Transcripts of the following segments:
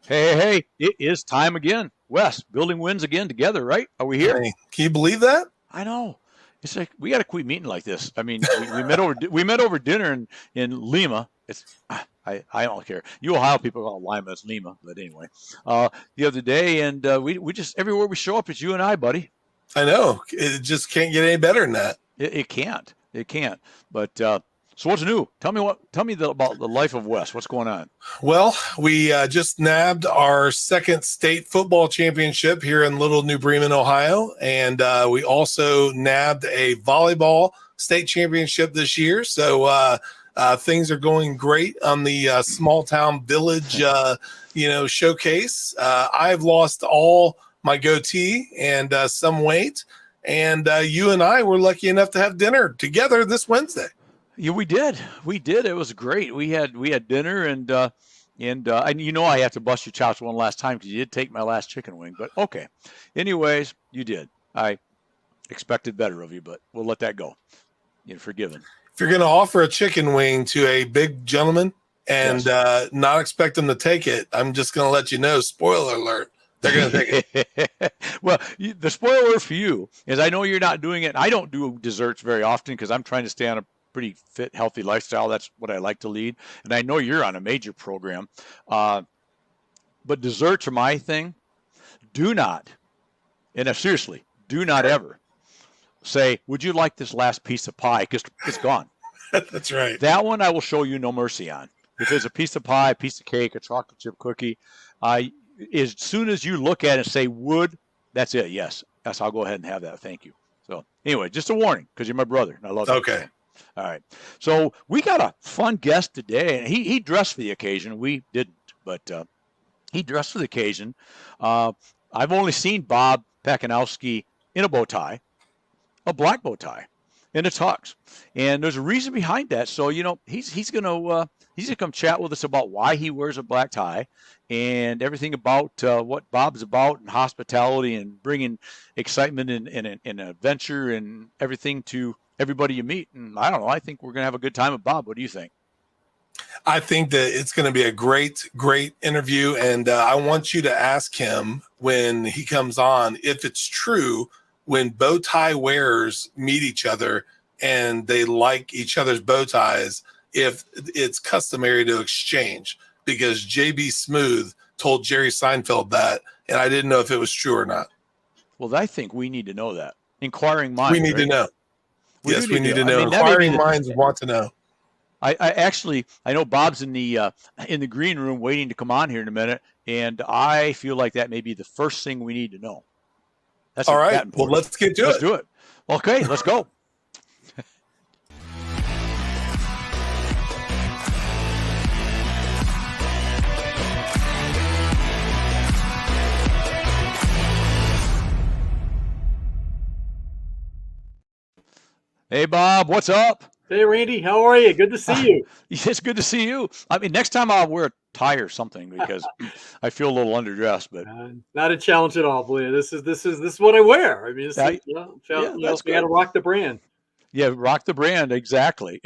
Hey, it is time again. Wes, building wins again together, right? Are we here? Hey, can you believe that? I know. It's like we got to quit meeting like this. I mean, we met over dinner in Lima. I don't care. You Ohio people call it Lima, it's Lima, but anyway, the other day, and we just everywhere we show up, it's you and I, buddy. I know. It just can't get any better than that. It can't. It can't. But so what's new? Tell me about the life of Wes. What's going on? Well, we just nabbed our second state football championship here in Little New Bremen, Ohio. And we also nabbed a volleyball state championship this year. So things are going great on the small town village, showcase. I've lost all my goatee and some weight. And you and I were lucky enough to have dinner together this Wednesday. Yeah, we did. We did. It was great. We had dinner and I have to bust your chops one last time because you did take my last chicken wing. But okay. Anyways, you did. I expected better of you, but we'll let that go. You're forgiven. If you're going to offer a chicken wing to a big gentleman and not expect them to take it, I'm just going to let you know. Spoiler alert. They're going to take it. Well, the spoiler for you is I know you're not doing it. I don't do desserts very often because I'm trying to stay on a pretty fit, healthy lifestyle. That's what I like to lead. And I know you're on a major program. But desserts are my thing. Do not, and seriously, do not ever say, would you like this last piece of pie? Because it's gone. That's right. That one I will show you no mercy on. If it's a piece of pie, a piece of cake, a chocolate chip cookie, as soon as you look at it and say would, that's it. Yes, I'll go ahead and have that. Thank you. So anyway, just a warning because you're my brother and I love you. Okay. All right. So we got a fun guest today, and he dressed for the occasion. We didn't, but he dressed for the occasion. I've only seen Bob Pacanovsky in a bow tie, a black bow tie, and a tux, and there's a reason behind that. So he's gonna come chat with us about why he wears a black tie and everything about what Bob's about and hospitality and bringing excitement and adventure and everything to everybody you meet. And I don't know, I think we're going to have a good time with Bob. What do you think? I think that it's going to be a great interview. And I want you to ask him when he comes on, if it's true when bow tie wearers meet each other and they like each other's bow ties, if it's customary to exchange, because JB Smooth told Jerry Seinfeld that, and I didn't know if it was true or not. Well, I think we need to know that. Inquiring minds. We need to know. We need to know. Inquiring minds want to know. I know Bob's in the green room waiting to come on here in a minute, and I feel like that may be the first thing we need to know. That's all right. Well, let's get to it. Let's do it. Okay, let's go. Hey, Bob, what's up? Hey, Randy, how are you? Good to see you. It's good to see you. I mean, next time I'll wear a tie or something because I feel a little underdressed. But not a challenge at all. Believe this is what I wear. I mean, we got to rock the brand. Yeah, rock the brand. Exactly.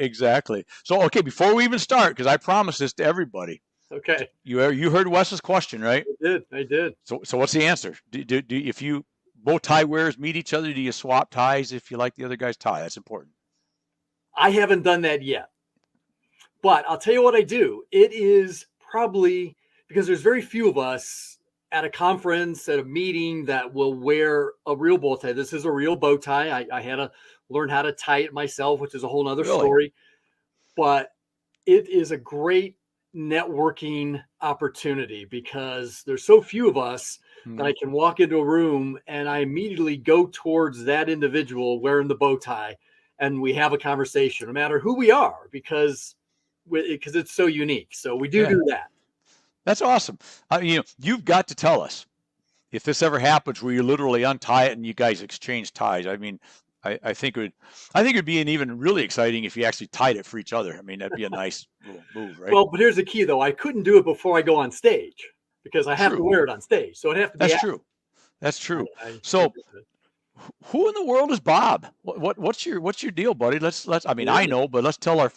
So, okay, before we even start, because I promised this to everybody. Okay. You heard Wes's question, right? I did. So what's the answer? Do if you both tie wearers meet each other, do you swap ties if you like the other guy's tie? That's important. I haven't done that yet, but I'll tell you what I do. It is probably because there's very few of us at a conference, at a meeting that will wear a real bow tie. This is a real bow tie. I had to learn how to tie it myself, which is a whole nother story, but it is a great networking opportunity because there's so few of us that I can walk into a room and I immediately go towards that individual wearing the bow tie. And we have a conversation, no matter who we are, because it's so unique. So we do that. That's awesome. You've got to tell us if this ever happens where you literally untie it and you guys exchange ties. I mean, I think it'd be an even really exciting if you actually tied it for each other. I mean, that'd be a nice little move, right? Well, but here's the key, though. I couldn't do it before I go on stage because I have to wear it on stage. So it have to be. That's true. So. Who in the world is Bob? What's your deal, buddy? Let's. I mean, I know, but let's tell our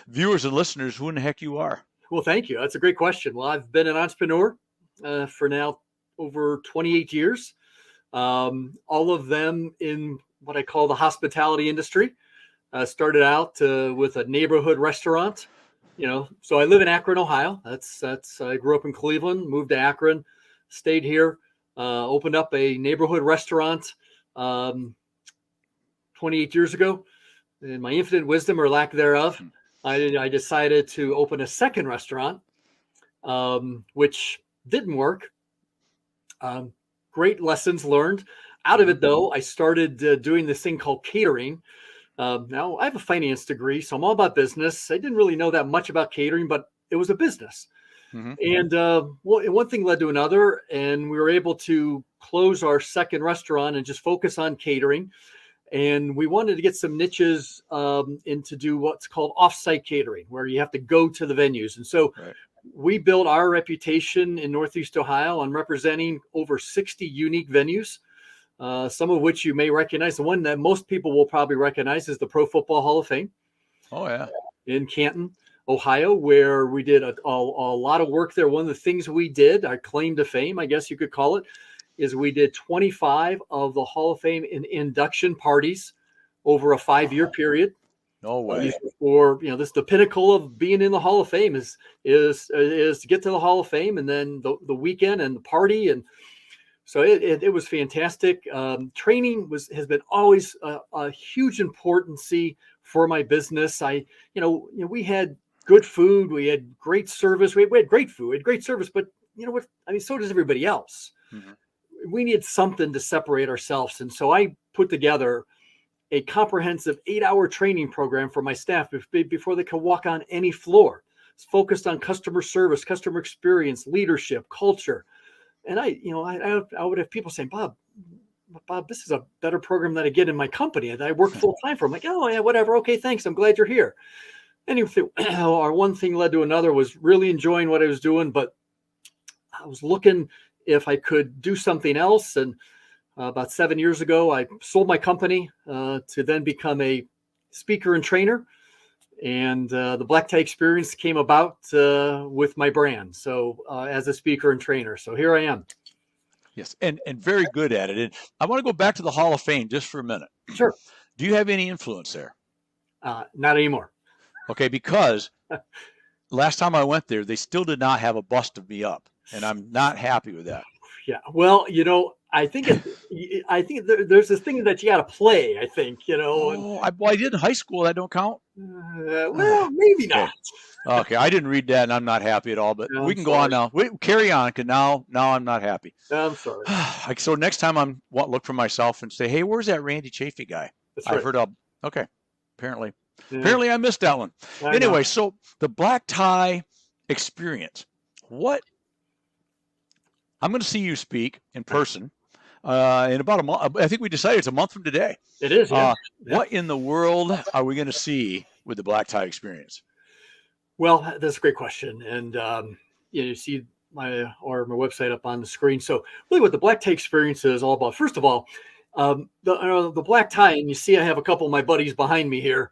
viewers and listeners who in the heck you are. Well, thank you. That's a great question. Well, I've been an entrepreneur for now over 28 years. All of them in what I call the hospitality industry. Started out with a neighborhood restaurant. So I live in Akron, Ohio. That's I grew up in Cleveland, moved to Akron, stayed here, opened up a neighborhood restaurant 28 years ago. In my infinite wisdom or lack thereof, I decided to open a second restaurant, which didn't work. Great lessons learned out of it, though. I started doing this thing called catering. Now, I have a finance degree, so I'm all about business. I didn't really know that much about catering, but it was a business. And one thing led to another, and we were able to close our second restaurant and just focus on catering. And we wanted to get some niches and to do what's called off-site catering, where you have to go to the venues. And so we built our reputation in Northeast Ohio on representing over 60 unique venues, some of which you may recognize. The one that most people will probably recognize is the Pro Football Hall of Fame. Oh, yeah. In Canton, Ohio, where we did a lot of work there. One of the things we did, our claim to fame, I guess you could call it, is we did 25 of the Hall of Fame induction parties over a 5-year period. No way. Or this is the pinnacle of being in the Hall of Fame is to get to the Hall of Fame, and then the weekend and the party, and so it was fantastic. Training has been always a huge importance for my business. We had good food, we had great service, we had great food, we had great service, but you know what? I mean, so does everybody else. We need something to separate ourselves. And so I put together a comprehensive 8-hour training program for my staff before they could walk on any floor. It's focused on customer service, customer experience, leadership, culture. And I would have people saying, Bob, this is a better program than I get in my company. And I work full time for. I'm like, oh yeah, whatever. Okay, thanks. I'm glad you're here. Anyway, our one thing led to another. Was really enjoying what I was doing, but I was looking if I could do something else. And about 7 years ago, I sold my company to then become a speaker and trainer. And the Black Tie Experience came about with my brand. So as a speaker and trainer. So here I am. Yes, and very good at it. And I want to go back to the Hall of Fame just for a minute. Sure. Do you have any influence there? Not anymore. Okay, because last time I went there, they still did not have a bust of me up, and I'm not happy with that. Yeah, well, I think there's this thing that you got to play. I think I did in high school. That don't count. Well, maybe not. Okay, I didn't read that, and I'm not happy at all. But we can go on now. Carry on, because now I'm not happy. I'm sorry. So next time I'm look for myself and say, hey, where's that Randy Chaffee guy? That's right. I've heard of. Okay, apparently I missed that one. Anyway, so the Black Tie Experience. What? I'm going to see you speak in person in about a month. I think we decided it's a month from today. It is. Yeah. What in the world are we going to see with the Black Tie Experience? Well, that's a great question. And, you see my website up on the screen. So really what the Black Tie Experience is all about, first of all, the black tie, and you see I have a couple of my buddies behind me here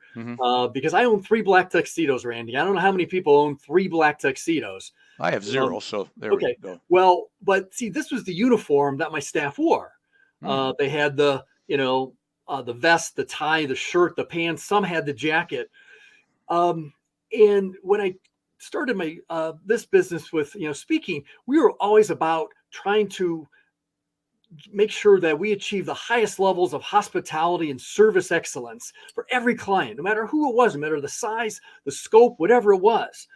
because I own 3 black tuxedos, Randy. I don't know how many people own 3 black tuxedos. I have 0, so there we go. Well, but see, this was the uniform that my staff wore. They had the vest, the tie, the shirt, the pants. Some had the jacket. And when I started my this business with speaking, we were always about trying to make sure that we achieve the highest levels of hospitality and service excellence for every client, no matter who it was, no matter the size, the scope, whatever it was.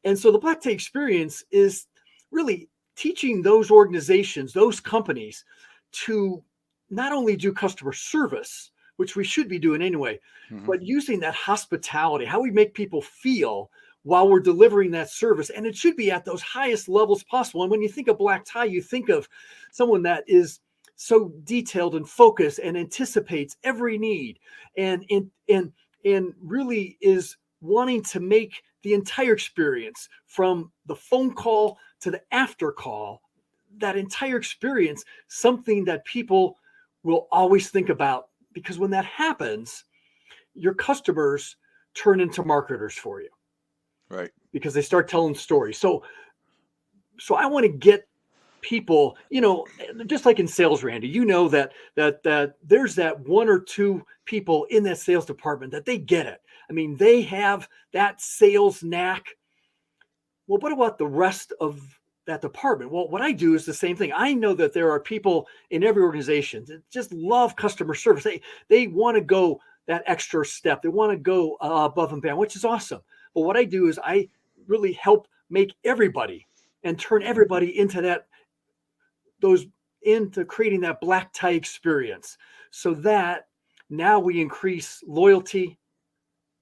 And so the Black Tie Experience is really teaching those organizations, those companies, to not only do customer service, which we should be doing anyway, but using that hospitality, how we make people feel while we're delivering that service. And it should be at those highest levels possible. And when you think of black tie, you think of someone that is so detailed and focused and anticipates every need and really is wanting to make the entire experience, from the phone call to the after call, that entire experience, something that people will always think about. Because when that happens, your customers turn into marketers for you. Right. Because they start telling stories. So I want to get people, just like in sales, Randy, that there's that one or two people in that sales department that they get it. I mean, they have that sales knack. Well, what about the rest of that department? Well, what I do is the same thing. I know that there are people in every organization that just love customer service. They want to go that extra step. They want to go above and beyond, which is awesome. But what I do is I really help make everybody and turn everybody into creating that black tie experience, so that now we increase loyalty,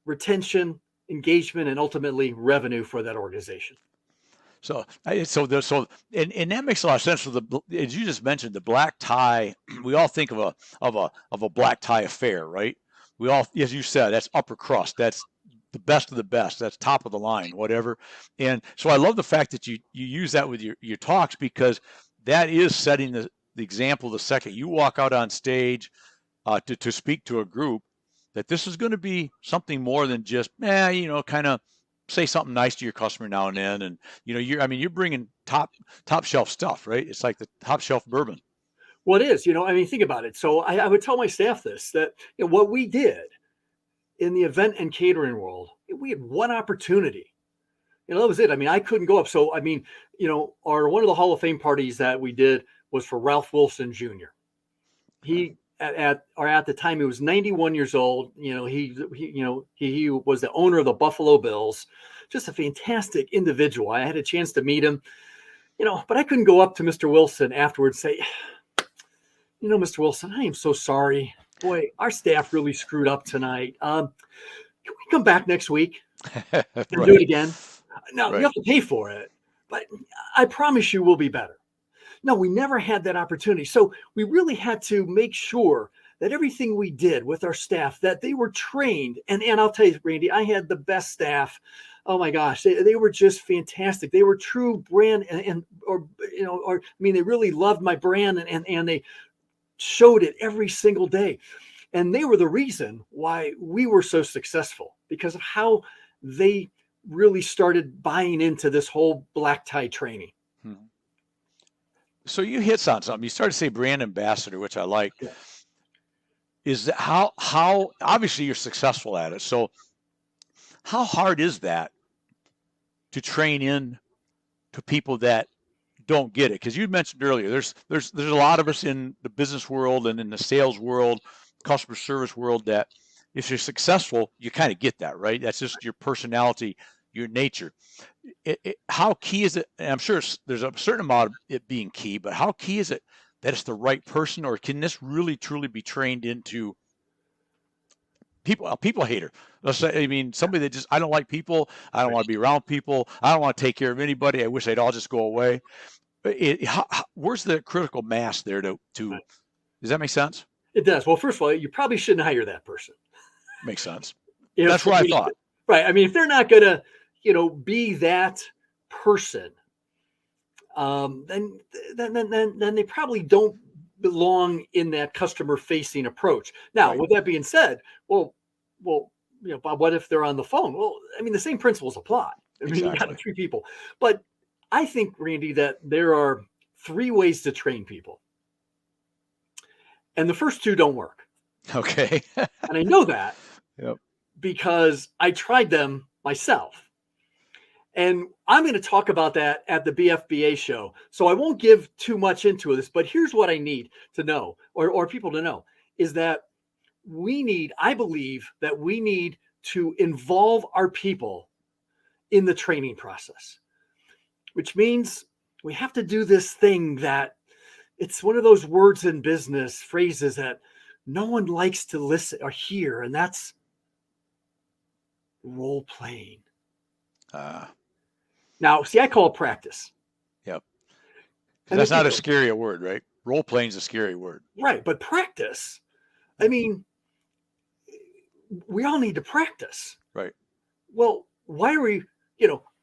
retention, engagement, and ultimately revenue for that organization. So and that makes a lot of sense. As you just mentioned, the black tie, we all think of a black tie affair, right? We all, as you said, that's upper crust. That's the best of the best. That's top of the line, whatever. And so I love the fact that you use that with your talks, because that is setting the example the second you walk out on stage to speak to a group, that this is going to be something more than just, kind of say something nice to your customer now and then. And, you're bringing top shelf stuff, right? It's like the top shelf bourbon. Well, it is, think about it. So I would tell my staff that what we did in the event and catering world, we had one opportunity. That was it. I mean, I couldn't go up. So, one of the Hall of Fame parties that we did was for Ralph Wilson Jr. He, at the time, he was 91 years old. He was the owner of the Buffalo Bills, just a fantastic individual. I had a chance to meet him, but I couldn't go up to Mr. Wilson afterwards and say, Mr. Wilson, I am so sorry. Boy, our staff really screwed up tonight. Can we come back next week and do it again? No, you have to pay for it, but I promise you we'll be better. No, we never had that opportunity. So we really had to make sure that everything we did with our staff, that they were trained. And I'll tell you, Randy, I had the best staff. Oh my gosh, they were just fantastic. They were true brand they really loved my brand, and they showed it every single day. And they were the reason why we were so successful, because of how they really started buying into this whole black tie training. So you hit on something. You started to say brand ambassador, which I like. Yeah. Is that how obviously you're successful at it. So how hard is that to train in to people that don't get it? Because you mentioned earlier, there's a lot of us in the business world and in the sales world, customer service world, that if you're successful, you kind of get that, right? That's just your personality, your nature. How key is it? And I'm sure there's a certain amount of it being key, but how key is it that it's the right person, or can this really truly be trained into a people hater? Somebody that just, I don't like people. I don't want to be around people. I don't want to take care of anybody. I wish they'd all just go away. Where's the critical mass there to does that make sense? It does. Well, first of all, you probably shouldn't hire that person. Makes sense. That's what I thought. Right. I mean, if they're not going to, be that person, then they probably don't belong in that customer facing approach. Now, with that being said, well, Bob, what if they're on the phone? Well, I mean, the same principles apply. You got three people, but I think, Randy, that there are three ways to train people, and the first two don't work. Okay. And I know that because I tried them myself. And I'm going to talk about that at the BFBA show. So I won't give too much into this, but here's what I need to know, or people to know, is that I believe that we need to involve our people in the training process, which means we have to do this thing that it's one of those words in business, phrases that no one likes to listen or hear, and that's role playing. Now, see, I call it practice. Yep. That's not as scary a word, right? Role playing is a scary word. Right. But practice, I mean, we all need to practice. Right. Well, why are we,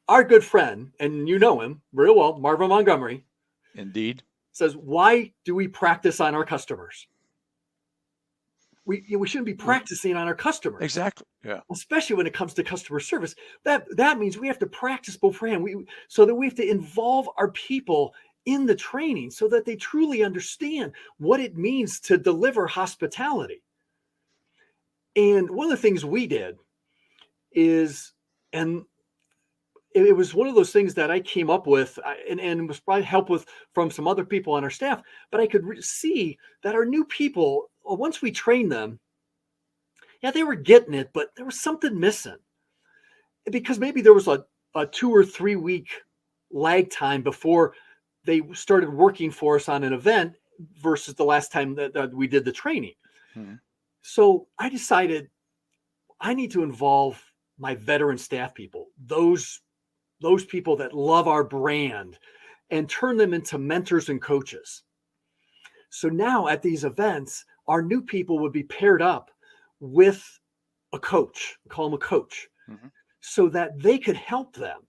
our good friend, and you know him real well, Marvin Montgomery. Indeed. Says, why do we practice on our customers? We shouldn't be practicing on our customers. Exactly. Yeah. Especially when it comes to customer service. That means we have to practice beforehand. So that we have to involve our people in the training so that they truly understand what it means to deliver hospitality. And one of the things we did is, and it was one of those things that I came up with and was probably help with from some other people on our staff, but I could see that our new people, once we trained them, yeah, they were getting it, but there was something missing because maybe there was a 2 or 3 week lag time before they started working for us on an event versus the last time that we did the training. Hmm. So I decided I need to involve my veteran staff people, those people that love our brand, and turn them into mentors and coaches. So now at these events, our new people would be paired up with a coach, call them a coach, Mhm. so that they could help them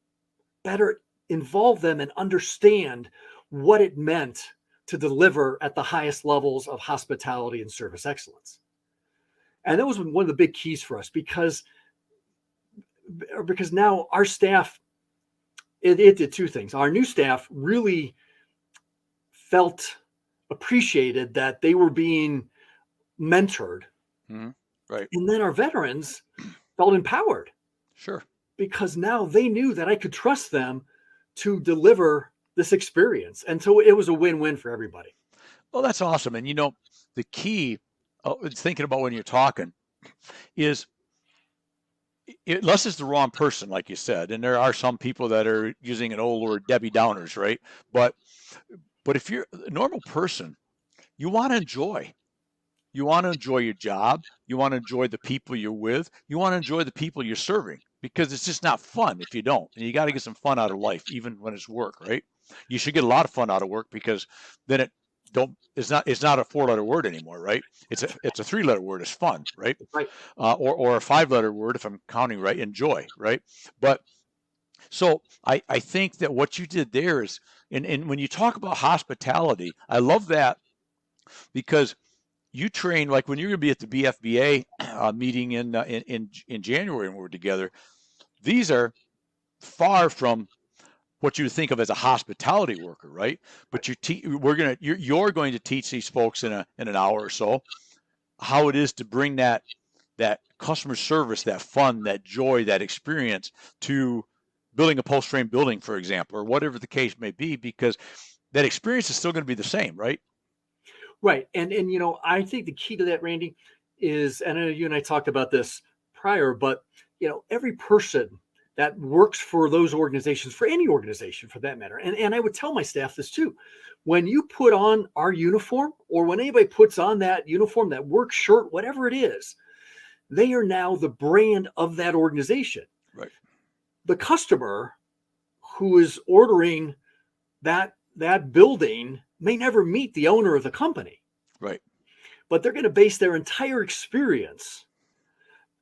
better involve them and understand what it meant to deliver at the highest levels of hospitality and service excellence. And that was one of the big keys for us because now our staff, it did two things. Our new staff really felt appreciated that they were being mentored. Mhm. Right. And then our veterans felt empowered Sure. because now they knew that I could trust them to deliver this experience. And so it was a win-win for everybody. Well, that's awesome. And the key, thinking about when you're talking, is unless it's the wrong person, like you said, and there are some people that are using an old word, Debbie Downers, right? But if you're a normal person, you want to enjoy. You want to enjoy your job. You want to enjoy the people you're with. You want to enjoy the people you're serving because it's just not fun if you don't. And you got to get some fun out of life, even when it's work, right? You should get a lot of fun out of work because then it's not a 4-letter word anymore, right? It's a 3-letter word. It's fun, right? Right. Or a 5-letter word if I'm counting right. Enjoy, right? But so I think that what you did there is, and when you talk about hospitality, I love that because you train like when you're going to be at the BFBA meeting in January when we're together. These are far from what you think of as a hospitality worker, right? But you're going to teach these folks in an hour or so how it is to bring that customer service, that fun, that joy, that experience to building a post-frame building, for example, or whatever the case may be, because that experience is still going to be the same, right? Right. And I think the key to that, Randy, is, and I know you and I talked about this prior, but every person that works for those organizations, for any organization for that matter, and I would tell my staff this too, when you put on our uniform or when anybody puts on that uniform, that work shirt, whatever it is, they are now the brand of that organization. Right. The customer who is ordering that building may never meet the owner of the company. Right. But they're going to base their entire experience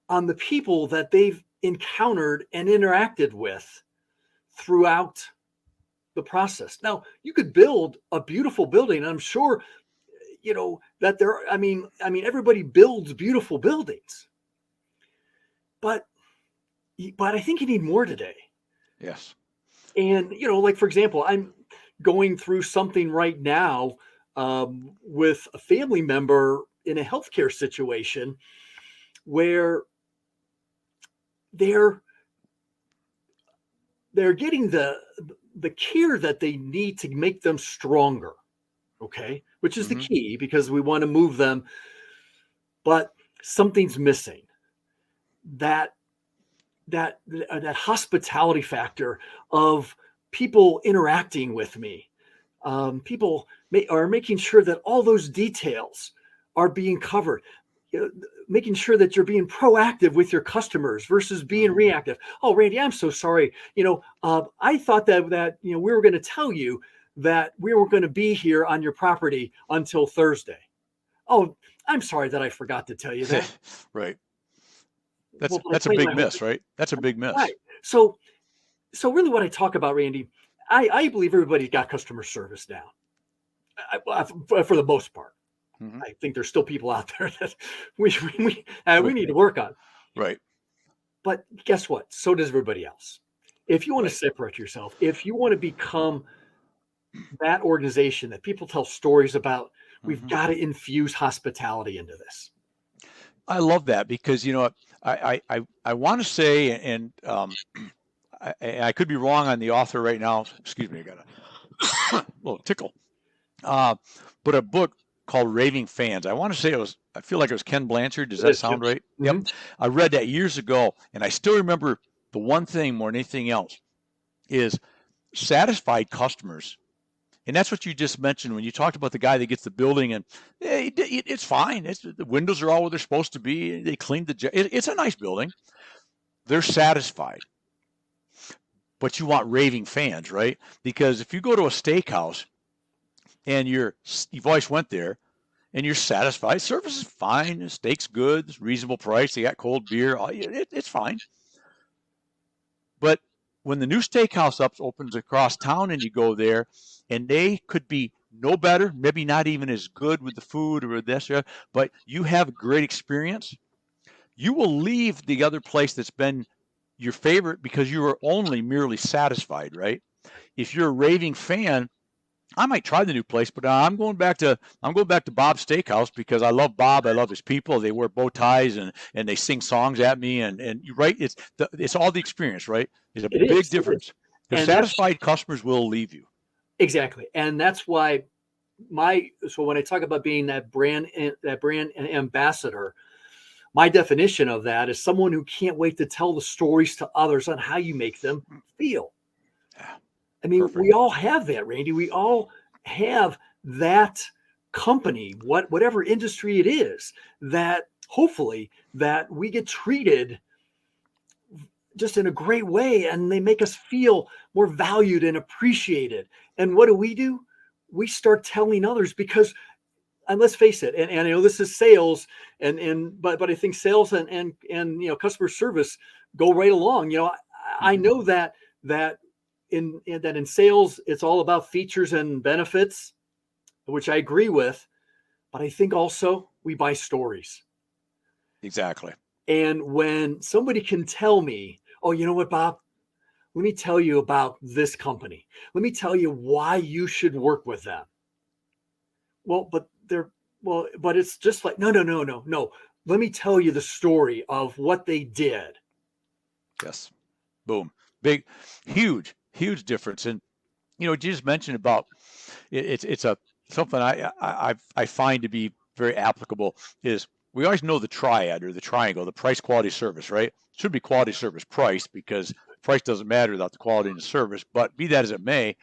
on the people that they've encountered and interacted with throughout the process. Now, you could build a beautiful building. I'm sure, that everybody builds beautiful buildings. But I think you need more today. Yes. And, like, for example, I'm going through something right now with a family member in a healthcare situation where they're getting the care that they need to make them stronger. Okay. Which is the key because we want to move them, but something's missing. That hospitality factor of people interacting with me. People are making sure that all those details are being covered. Making sure that you're being proactive with your customers versus being reactive. Oh, Randy, I'm so sorry. I thought that we were going to tell you that we were going to be here on your property until Thursday. Oh, I'm sorry that I forgot to tell you that. Right. That's a big miss, right? That's a big miss. Right. So really what I talk about, Randy, I believe everybody's got customer service now, for the most part. Mm-hmm. I think there's still people out there that we need to work on. Right. But guess what? So does everybody else. If you want to separate yourself, if you want to become that organization that people tell stories about. We've Mhm. got to infuse hospitality into this. I love that because I want to say, and I could be wrong on the author right now. Excuse me, I got a little tickle. Uh, but a book called Raving Fans. I want to say I feel like it was Ken Blanchard. Does It that is, sound Jim. right? Yep. Mhm. I read that years ago, and I still remember the one thing more than anything else is satisfied customers. And that's what you just mentioned when you talked about the guy that gets the building, and it's fine. The windows are all where they're supposed to be. They cleaned it's a nice building. They're satisfied. But you want raving fans, right? Because if you go to a steakhouse and you've always went there and you're satisfied, service is fine, the steak's good, it's reasonable price, they got cold beer, it's fine. But when the new steakhouse opens across town and you go there, and they could be no better, maybe not even as good with the food or this, but you have a great experience, you will leave the other place that's been your favorite because you were only merely satisfied, right? If you're a raving fan, I might try the new place, but I'm going back to Bob's Steakhouse because I love Bob. I love his people. They wear bow ties and they sing songs at me and you're right. It's all the experience, right? There's a It big is. It is. difference. Because And that's satisfied customers will leave you. exactly. And that's why so when I talk about being that brand ambassador, my definition of that is someone who can't wait to tell the stories to others on how you make them feel. Yeah, I mean, perfect. we all have that, Randy. We all have that company, whatever industry it is, that hopefully that we get treated just in a great way and they make us feel more valued and appreciated. And what do? We start telling others because, and let's face it, and I know this is sales, but I think sales and customer service go right along. I know that in sales it's all about features and benefits, which I agree with, but I think also we buy stories. Exactly. And when somebody can tell me, oh, you know what, Bob, let me tell you about this company. Let me tell you why you should work with them. But it's just like, no. Let me tell you the story of what they did. Yes. Boom. Big, huge difference. And you just mentioned about it's a something I find to be very applicable is we always know the triad or the triangle, the price, quality, service, right? It should be quality, service, price because price doesn't matter without the quality and the service. But be that as it may,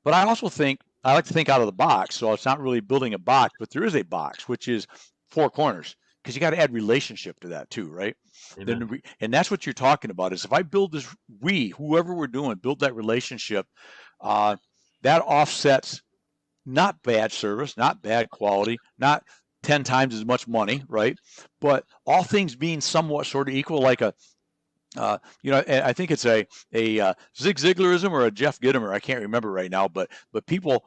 but I also think I like to think out of the box. So it's not really building a box, but there is a box, which is four corners because you got to add relationship to that too, right? Amen. And that's what you're talking about is if I build this, whoever we're doing, build that relationship, uh, that offsets not bad service, not bad quality, not 10 times as much money, right? But all things being somewhat sort of equal, like I think it's a Zig Ziglarism or a Jeff Gitomer. I can't remember right now, but people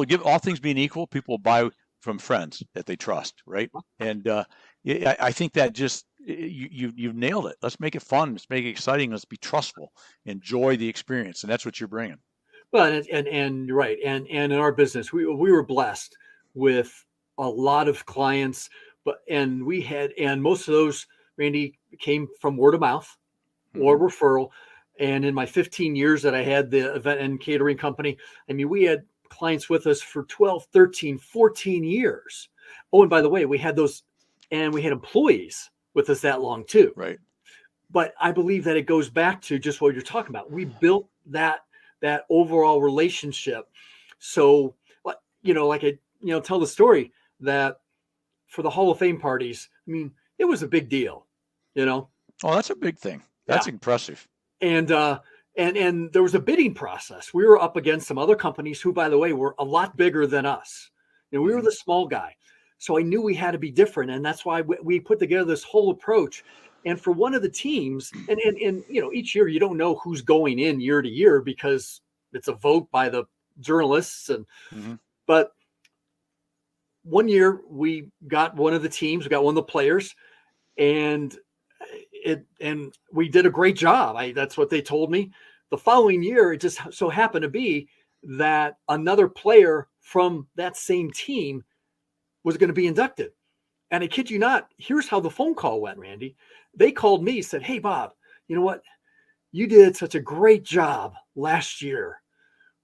give all things being equal, people buy from friends that they trust, right? And I think that just you've nailed it. Let's make it fun. Let's make it exciting. Let's be trustful. Enjoy the experience, and that's what you're bringing. Well, and you're right. And in our business, we were blessed with a lot of clients, and most of those, Randy, came from word of mouth or referral. And in my 15 years that I had the event and catering company, I mean, we had clients with us for 12, 13, 14 years. Oh, and by the way, we had employees with us that long too. Right. But I believe that it goes back to just what you're talking about. We built that overall relationship. So, like I tell the story that for the Hall of Fame parties, I mean, it was a big deal, Oh, that's a big thing. That's impressive. And there was a bidding process. We were up against some other companies who, by the way, were a lot bigger than us. And we were the small guy. So I knew we had to be different. And that's why we put together this whole approach. And for one of the teams, and each year you don't know who's going in year to year because it's a vote by the journalists. But one year we got one of the teams, we got one of the players, and we did a great job. That's what they told me. The following year, it just so happened to be that another player from that same team was going to be inducted. And I kid you not, here's how the phone call went, Randy. They called me, said, "Hey, Bob, you know what? You did such a great job last year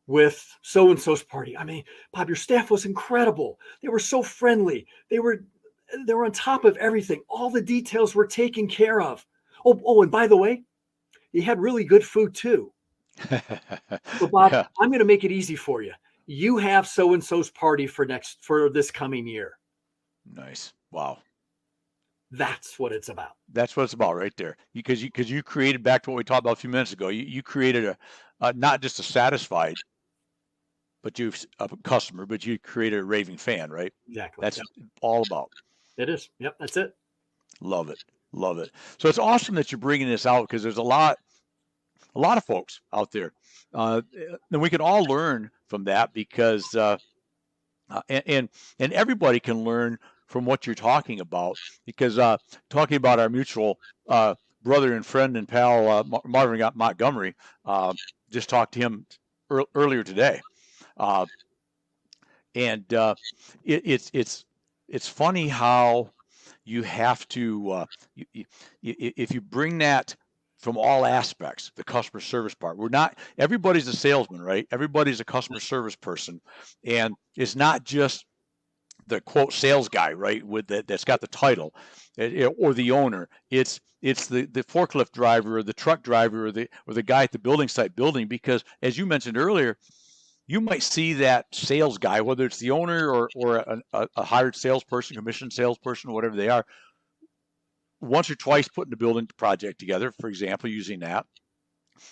with so-and-so's party. I mean, Bob, your staff was incredible. They were so friendly. They were on top of everything. All the details were taken care of. Oh, and by the way, you had really good food too. So, Bob, Yeah. I'm going to make it easy for you. You have so-and-so's party for this coming year." Nice. Wow. That's what it's about. That's what it's about right there. Because you created, back to what we talked about a few minutes ago, you created a not just a satisfied a customer, but you created a raving fan, right? Exactly. That's all about. It is. Yep, that's it. Love it. Love it. So it's awesome that you're bringing this out, because there's a lot of folks out there. And we can all learn from that, because and everybody can learn from what you're talking about, because talking about our mutual brother and friend and pal Marvin Montgomery, just talked to him earlier today, and it's funny how you have to if you bring that from all aspects, the customer service part. Everybody's a salesman, right? Everybody's a customer service person, and it's not just the quote sales guy, right, with that's got the title, or the owner. It's the forklift driver, or the truck driver, or the guy at the building site building, because as you mentioned earlier, you might see that sales guy, whether it's the owner or a hired salesperson, commissioned salesperson, whatever they are, once or twice putting the building project together, for example, using that,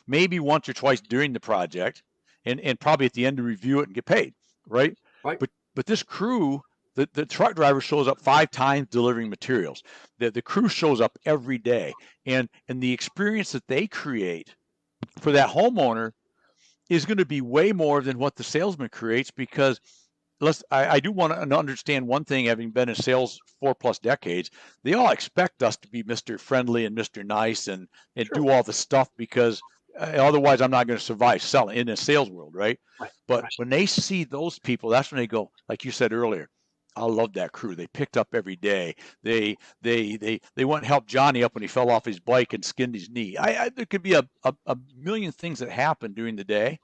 maybe once or twice during the project, and probably at the end to review it and get paid, right? Right. But this crew, the truck driver shows up 5 times delivering materials. The crew shows up every day, and the experience that they create for that homeowner is going to be way more than what the salesman creates, because I do want to understand one thing, having been in sales 4+ decades, they all expect us to be Mr. Friendly and Mr. Nice and Sure. do all the stuff, because otherwise I'm not going to survive selling in the sales world, right? Right. But Right. when they see those people, that's when they go, like you said earlier, I love that crew. They picked up every day. They went and helped Johnny up when he fell off his bike and skinned his knee. There could be a million things that happen during the day,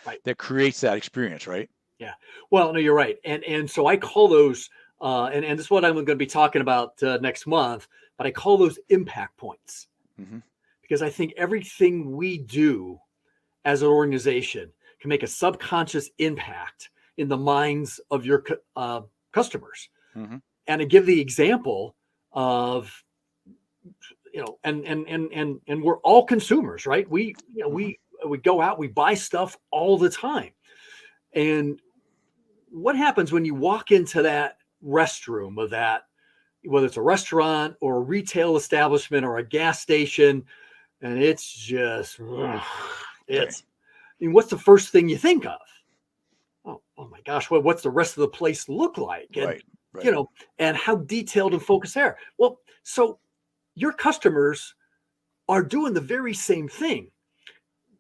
Right. that creates that experience, right? Yeah. Well, no, you're right. And so I call those, and this is what I'm going to be talking about next month, but I call those impact points, Mm-hmm. because I think everything we do as an organization can make a subconscious impact in the minds of your customers. Mm-hmm. And I give the example of, and we're all consumers, right? We go out, we buy stuff all the time. And what happens when you walk into that restroom of that, whether it's a restaurant or a retail establishment or a gas station, and it's just, it's, I mean, what's the first thing you think of? Oh my gosh, what's the rest of the place look like? And, Right. And how detailed and focused they are. Well, so your customers are doing the very same thing.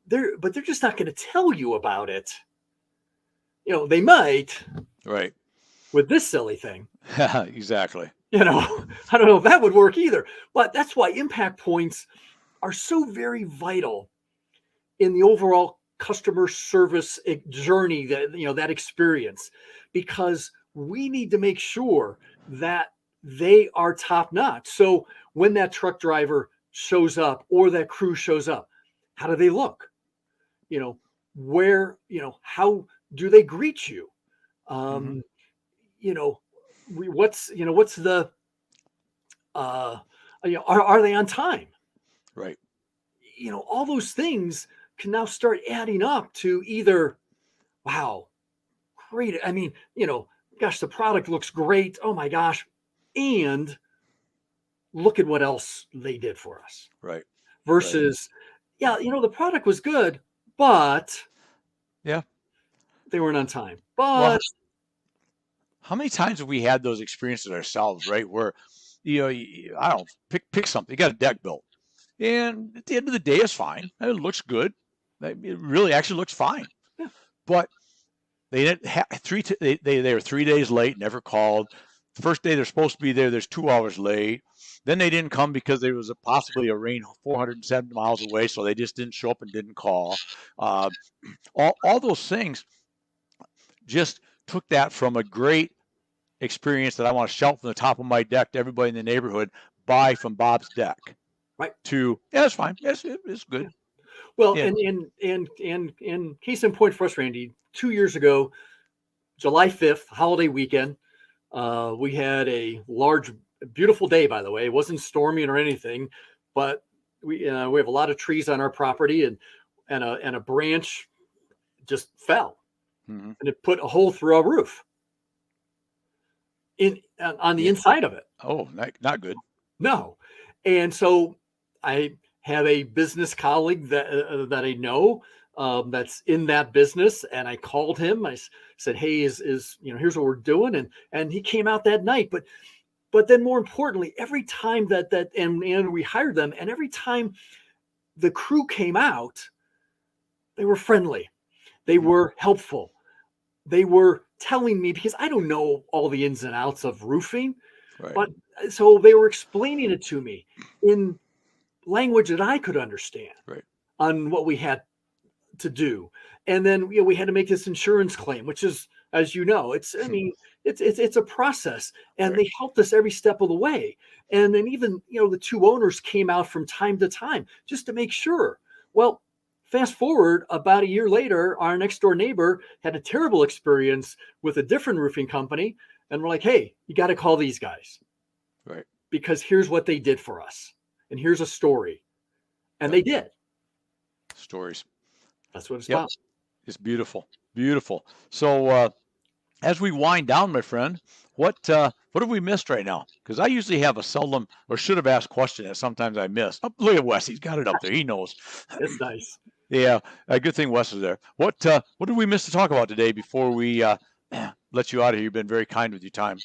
But they're just not going to tell you about it. They might. Right. With this silly thing. Exactly. I don't know if that would work either. But that's why impact points are so very vital in the overall customer service journey, that experience, because we need to make sure that they are top notch. So when that truck driver shows up or that crew shows up, how do they look? How do they greet you? Mm-hmm. What's the are they on time? Right. All those things can now start adding up to either, wow, great. I mean, gosh, the product looks great. Oh my gosh. And look at what else they did for us. Right. Versus, yeah, the product was good, but yeah, they weren't on time. But how many times have we had those experiences ourselves, right? Where, I don't pick something. You got a deck built, and at the end of the day, it's fine. It looks good. It really actually looks fine. Yeah. But They didn't they were 3 days late, never called. The first day they're supposed to be there, there's 2 hours late. Then they didn't come because there was possibly a rain 470 miles away, so they just didn't show up and didn't call. Uh, all those things just took that from a great experience that I want to shout from the top of my deck to everybody in the neighborhood, buy from Bob's deck. Right. To, yeah, it's fine. Yes, it's good. Well, Yeah. and case in point for us, Randy, 2 years ago, July 5th, holiday weekend, we had a large, beautiful day, by the way. It wasn't storming or anything, but we have a lot of trees on our property, and a branch just fell, and it put a hole through our roof on the inside of it. Oh, not good. No. And so I have a business colleague that I know that's in that business, and I called him. I said, "Hey, is here's what we're doing," and he came out that night. But then more importantly, every time and we hired them, and every time the crew came out, they were friendly, they were helpful, they were telling me, because I don't know all the ins and outs of roofing, Right. but so they were explaining it to me in language that I could understand, right, on what we had to do. And then we had to make this insurance claim, which is, as you know, it's a process, and Right. they helped us every step of the way. And then even the two owners came out from time to time just to make sure. Well, fast forward about a year later, our next door neighbor had a terrible experience with a different roofing company, and we're like, "Hey, you got to call these guys, Right. because here's what they did for us, and here's a story." And they did. Stories. That's what it's Yep. about. It's beautiful. Beautiful. So as we wind down, my friend, what have we missed right now? Because I usually have a seldom or should have asked question that sometimes I miss. Oh, look at Wes. He's got it up there. He knows. It's nice. Yeah. A good thing Wes is there. What did we miss to talk about today before we let you out of here? You've been very kind with your time.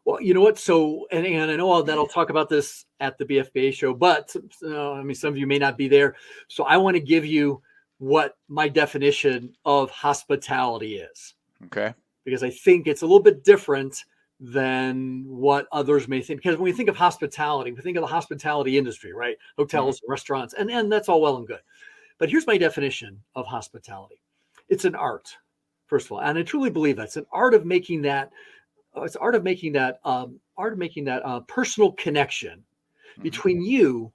Well, you know what? So, and I know that I'll talk about this at the BFBA show, but some of you may not be there. So I want to give you what my definition of hospitality is, Okay. because I think it's a little bit different than what others may think. Because when we think of hospitality, we think of the hospitality industry, right? Hotels, restaurants, and that's all well and good. But here's my definition of hospitality. It's an art, first of all. And I truly believe that's an art of making that. It's art of making that personal connection between you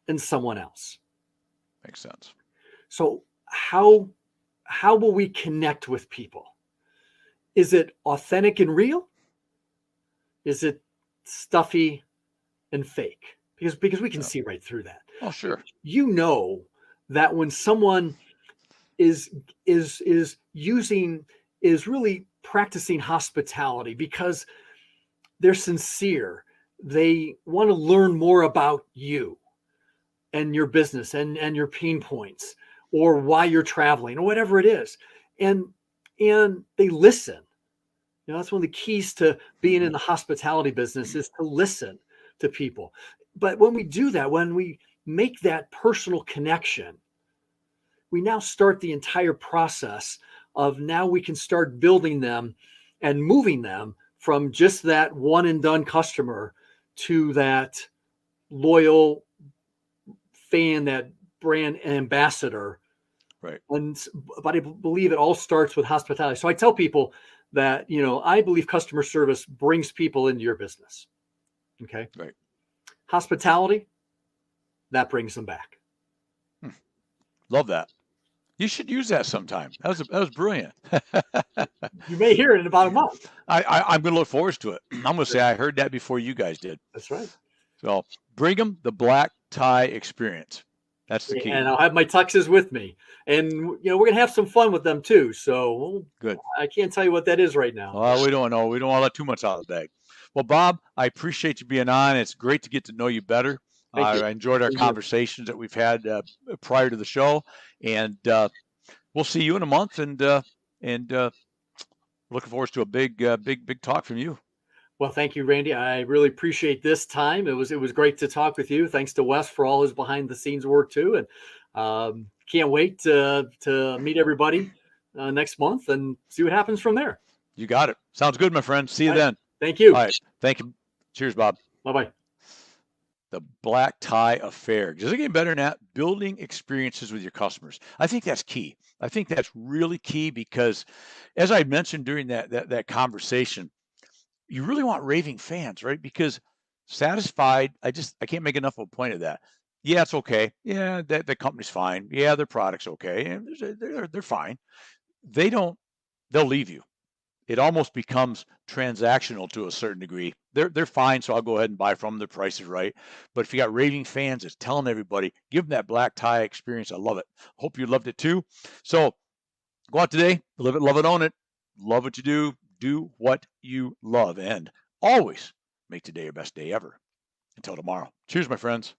and someone else. Makes sense. So how will we connect with people? Is it authentic and real? Is it stuffy and fake? Because we can see right through that. Oh, sure. You know that when someone is really practicing hospitality because they're sincere, they want to learn more about you and your business and your pain points, or why you're traveling, or whatever it is, and they listen. That's one of the keys to being in the hospitality business, is to listen to people. But when we do that, when we make that personal connection, we now start the entire process of, now we can start building them and moving them from just that one and done customer to that loyal fan, that brand ambassador. Right. But I believe it all starts with hospitality. So I tell people that, I believe customer service brings people into your business. Okay. Right. Hospitality, that brings them back. Love that. You should use that sometime. That was brilliant. You may hear it in about a month. I'm going to look forward to it. I'm going to say I heard that before you guys did. That's right. So bring them the black tie experience. That's the key. And I'll have my tuxes with me, and we're going to have some fun with them too. So good. I can't tell you what that is right now. Well, we don't know. We don't want to let too much out of the bag. Well, Bob, I appreciate you being on. It's great to get to know you better. I enjoyed our conversations that we've had prior to the show, and we'll see you in a month. And looking forward to a big talk from you. Well, thank you, Randy. I really appreciate this time. It was great to talk with you. Thanks to Wes for all his behind the scenes work too, and can't wait to meet everybody next month and see what happens from there. You got it. Sounds good, my friend. See you All right. then. Thank you. All right. Thank you. Cheers, Bob. Bye-bye. The black tie affair. Does it get better than that? Building experiences with your customers. I think that's key. I think that's really key because, as I mentioned during that conversation, you really want raving fans, right? Because satisfied, I can't make enough of a point of that. Yeah, it's okay. Yeah, the company's fine. Yeah, their product's okay. And they're fine. They'll leave you. It almost becomes transactional to a certain degree. They're fine, so I'll go ahead and buy from them. The price is right. But if you got raving fans that's telling everybody, give them that black tie experience. I love it. Hope you loved it too. So go out today, live it, love it, own it. Love what you do. Do what you love. And always make today your best day ever. Until tomorrow. Cheers, my friends.